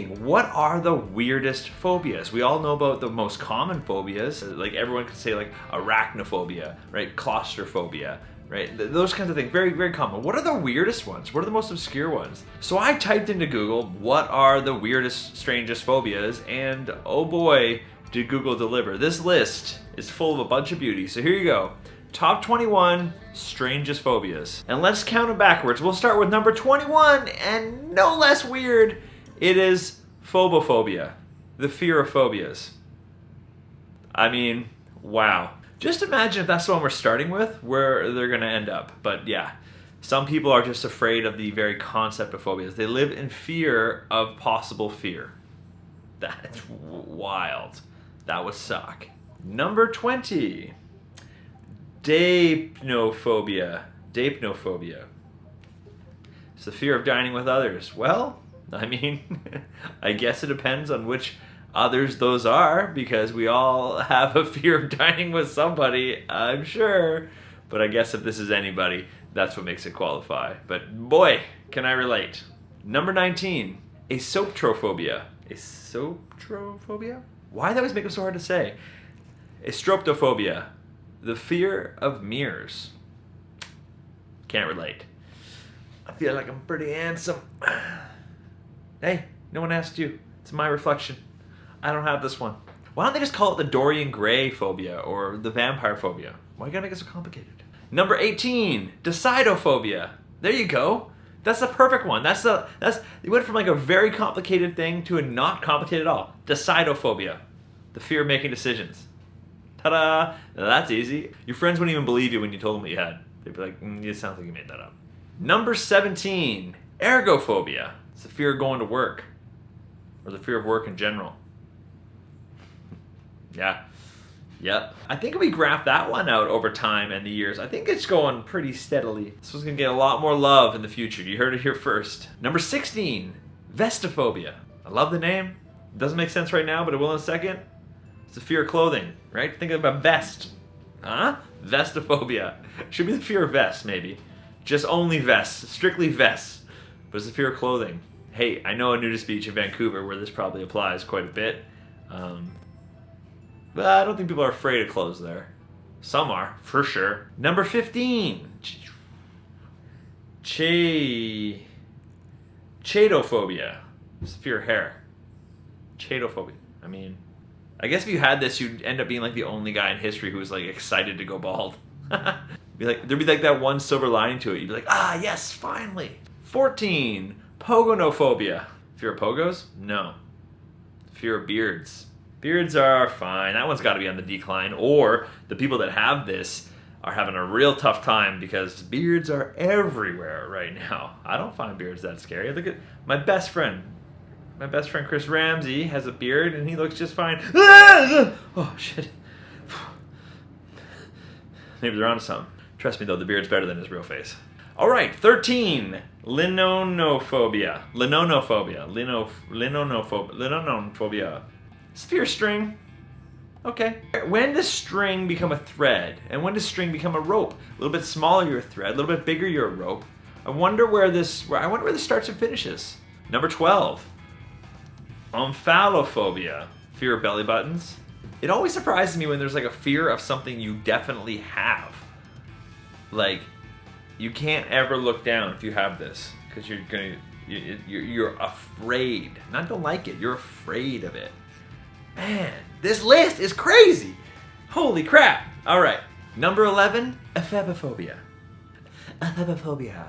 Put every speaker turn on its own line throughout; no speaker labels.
What are the weirdest phobias? We all know about the most common phobias. Like everyone could say like arachnophobia, right? Claustrophobia, right? Those kinds of things, very, very common. What are the weirdest ones? What are the most obscure ones? So I typed into Google, what are the weirdest, strangest phobias? And oh boy, did Google deliver. This list is full of a bunch of beauty. So here you go. Top 21 strangest phobias. And let's count them backwards. We'll start with number 21, and no less weird. It is phobophobia, the fear of phobias. I mean, wow. Just imagine if that's the one we're starting with, where they're gonna end up. But yeah, some people are just afraid of the very concept of phobias. They live in fear of possible fear. That's wild. That would suck. Number 20. Dapnophobia. Dapnophobia. It's the fear of dining with others. Well, I mean, I guess it depends on which others those are, because we all have a fear of dining with somebody, I'm sure. But I guess if this is anybody, that's what makes it qualify. But boy, can I relate. Number 19, asoptrophobia. Asoptrophobia? Why that always make it so hard to say? Astroptophobia. The fear of mirrors. Can't relate. I feel like I'm pretty handsome. Hey, no one asked you. It's my reflection. I don't have this one. Why don't they just call it the Dorian Gray phobia or the vampire phobia? Why you gotta make it so complicated? Number 18, decidophobia. There you go. That's the perfect one. You went from like a very complicated thing to a not complicated at all. Decidophobia. The fear of making decisions. Ta-da! Now that's easy. Your friends wouldn't even believe you when you told them what you had. They'd be like, it sounds like you made that up. Number 17, ergophobia. It's the fear of going to work. Or the fear of work in general. Yeah. Yep. I think if we graph that one out over time and the years, I think it's going pretty steadily. This one's going to get a lot more love in the future. You heard it here first. Number 16, vestophobia. I love the name. It doesn't make sense right now, but it will in a second. It's the fear of clothing, right? Think about vest. Huh? Vestophobia. Should be the fear of vests, maybe. Just only vests. Strictly vests. But it's the fear of clothing. Hey, I know a nudist beach in Vancouver where this probably applies quite a bit. But I don't think people are afraid of clothes there. Some are, for sure. Number 15. Chaetophobia. It's the fear of hair. Chaetophobia. I mean, I guess if you had this, you'd end up being like the only guy in history who was like excited to go bald. There'd be like that one silver lining to it. You'd be like, ah, yes, finally. 14, pogonophobia. Fear of pogos? No. Fear of beards. Beards are fine. That one's got to be on the decline. Or the people that have this are having a real tough time because beards are everywhere right now. I don't find beards that scary. Look at my best friend. My best friend Chris Ramsay has a beard and he looks just fine. Oh, shit. Maybe they're onto something. Trust me though, the beard's better than his real face. All right, 13, linonophobia. Linonophobia. It's fear of string. Okay. When does string become a thread? And when does string become a rope? A little bit smaller your thread, a little bit bigger your rope. I wonder where this starts and finishes. Number 12, omphalophobia. Fear of belly buttons. It always surprises me when there's like a fear of something you definitely have. Like, you can't ever look down if you have this because you're afraid. Not don't like it, you're afraid of it. Man, this list is crazy. Holy crap. All right, number 11, ephebophobia. Ephebophobia.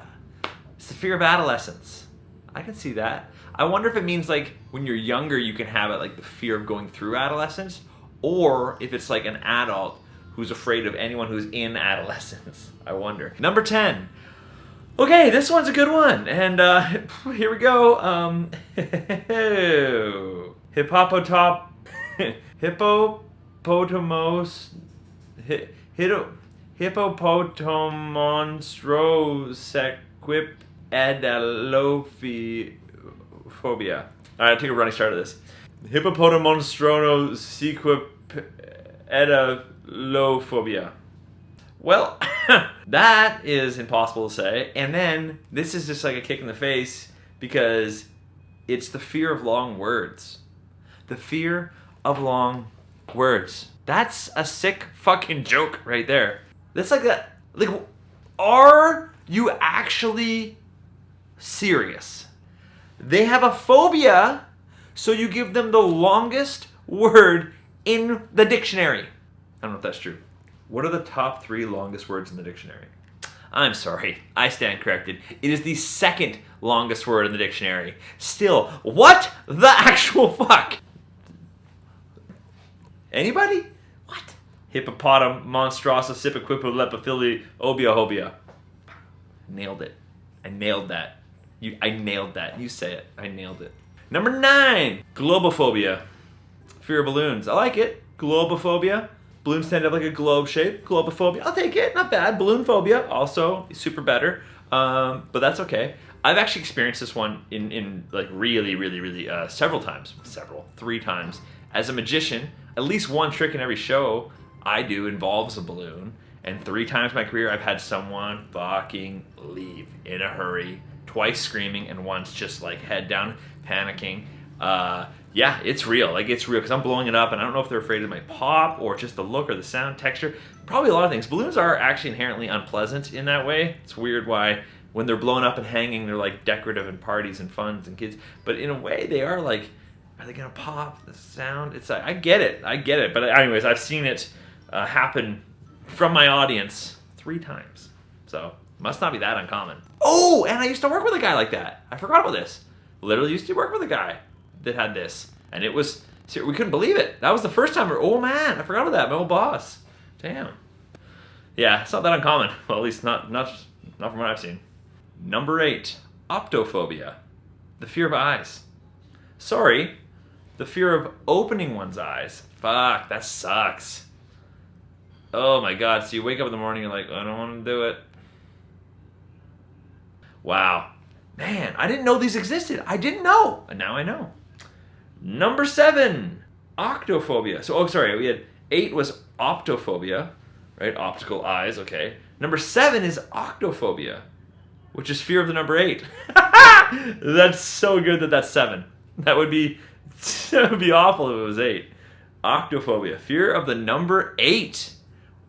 It's the fear of adolescence. I can see that. I wonder if it means like when you're younger you can have it, like the fear of going through adolescence, or if it's like an adult who's afraid of anyone who's in adolescence. I wonder. Number 10. Okay, this one's a good one. And here we go. Hippopotamonstrosequipedalophobia. All right, take a running start of this. Hippopotamonstrosequipedalophobia. Well, that is impossible to say. And then this is just like a kick in the face because It's the fear of long words. The fear of long words. That's a sick fucking joke right there. That's like that. Like, are you actually serious? They have a phobia, so you give them the longest word in the dictionary. I don't know if that's true. What are the top 3 longest words in the dictionary? I'm sorry, I stand corrected. It is the second longest word in the dictionary. Still, what the actual fuck? Anybody? What? Hippopotam, monstrosa, sipiquipa, lepiphili, obia, hobia. Nailed it. I nailed that. I nailed that. You say it. I nailed it. Number 9, globophobia. Fear of balloons. I like it. Globophobia. Balloons tend to have like a globe shape. Globophobia. I'll take it. Not bad. Balloon phobia. Also super better. But that's okay. I've actually experienced this one in like really several times. 3 times. As a magician, at least one trick in every show I do involves a balloon. And 3 times in my career, I've had someone fucking leave in a hurry. Twice screaming and once just like head down, panicking. Yeah, it's real. Like, it's real because I'm blowing it up and I don't know if they're afraid it might pop or just the look or the sound, texture. Probably a lot of things. Balloons are actually inherently unpleasant in that way. It's weird why when they're blown up and hanging, they're like decorative in parties and funs and kids. But in a way, they are like, are they going to pop? The sound? It's like, I get it. But anyways, I've seen it happen from my audience 3 times. So, must not be that uncommon. Oh, and I used to work with a guy like that. I forgot about this. Literally used to work with a guy that had this. And it was, we couldn't believe it. That was the first time, oh man, I forgot about that, my old boss. Damn. Yeah, it's not that uncommon. Well, at least not from what I've seen. Number 8, optophobia. The fear of eyes. Sorry, the fear of opening one's eyes. Fuck, that sucks. Oh my God, so you wake up in the morning and you're like, I don't want to do it. Wow. Man, I didn't know these existed. I didn't know. And now I know. Number 7, octophobia. So, we had 8 was optophobia, right? Optical eyes, okay. Number 7 is octophobia, which is fear of the number 8. That's so good that that's 7. That would be awful if it was 8. Octophobia, fear of the number 8.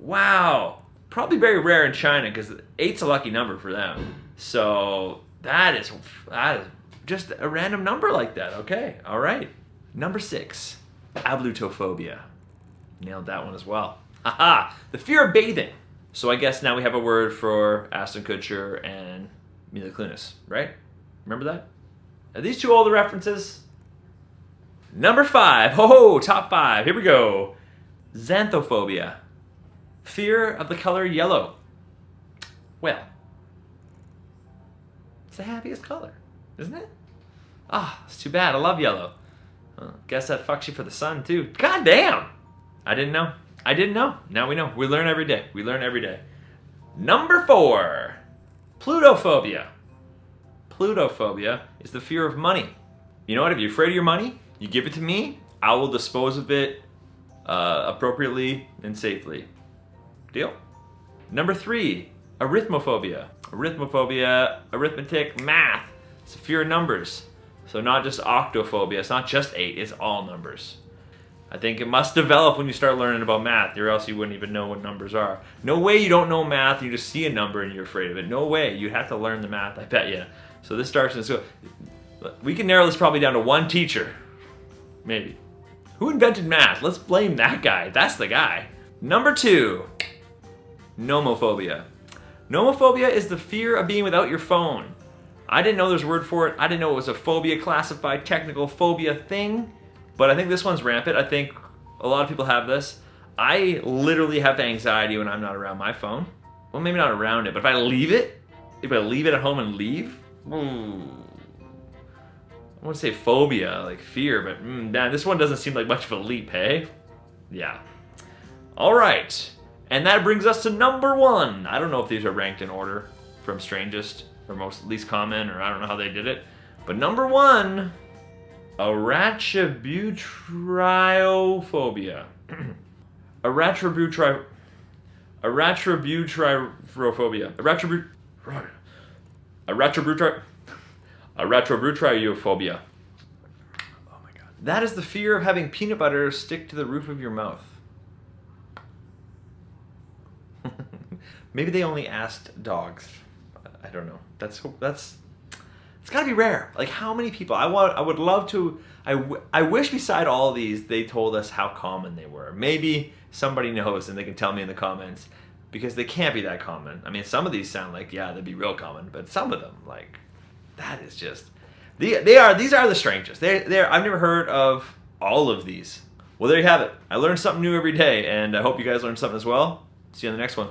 Wow. Probably very rare in China because 8's a lucky number for them. So that is just a random number like that. Okay, all right. Number 6, ablutophobia. Nailed that one as well. Haha, the fear of bathing. So I guess now we have a word for Ashton Kutcher and Mila Kunis, right? Remember that? Are these 2 older references? Number 5, top 5, here we go. Xanthophobia. Fear of the color yellow. Well, it's the happiest color, isn't it? It's too bad. I love yellow. Guess that fucks you for the sun, too. God damn! I didn't know. Now we know. We learn every day. Number 4, plutophobia. Plutophobia is the fear of money. You know what? If you're afraid of your money, you give it to me, I will dispose of it appropriately and safely. Deal? Number 3, arithmophobia. Arithmetic, math. It's a fear of numbers. So not just octophobia, it's not just 8, it's all numbers. I think it must develop when you start learning about math, or else you wouldn't even know what numbers are. No way you don't know math, you just see a number and you're afraid of it. No way, you have to learn the math, I bet you. So this starts in school. We can narrow this probably down to 1 teacher. Maybe. Who invented math? Let's blame that guy. That's the guy. Number 2, nomophobia. Nomophobia is the fear of being without your phone. I didn't know there's a word for it. I didn't know it was a phobia, classified, technical phobia thing. But I think this one's rampant. I think a lot of people have this. I literally have anxiety when I'm not around my phone. Well, maybe not around it, but if I leave it at home and leave, I want to say phobia, like fear, but this one doesn't seem like much of a leap, hey? Yeah. All right. And that brings us to number 1. I don't know if these are ranked in order from strangest or most least common, or I don't know how they did it. But number 1, aratrabutryrophobia. Aratrabutryrophobia. Aratrabutryrophobia. That is the fear of having peanut butter stick to the roof of your mouth. Maybe they only asked dogs. I don't know. That's it's got to be rare. Like, how many people? I would love to. I wish beside all these they told us how common they were. Maybe somebody knows and they can tell me in the comments, because they can't be that common. I mean, some of these sound like, yeah, they'd be real common, but some of them, like, that is just these are the strangest. I've never heard of all of these. Well, there you have it. I learn something new every day, and I hope you guys learn something as well. See you on the next one.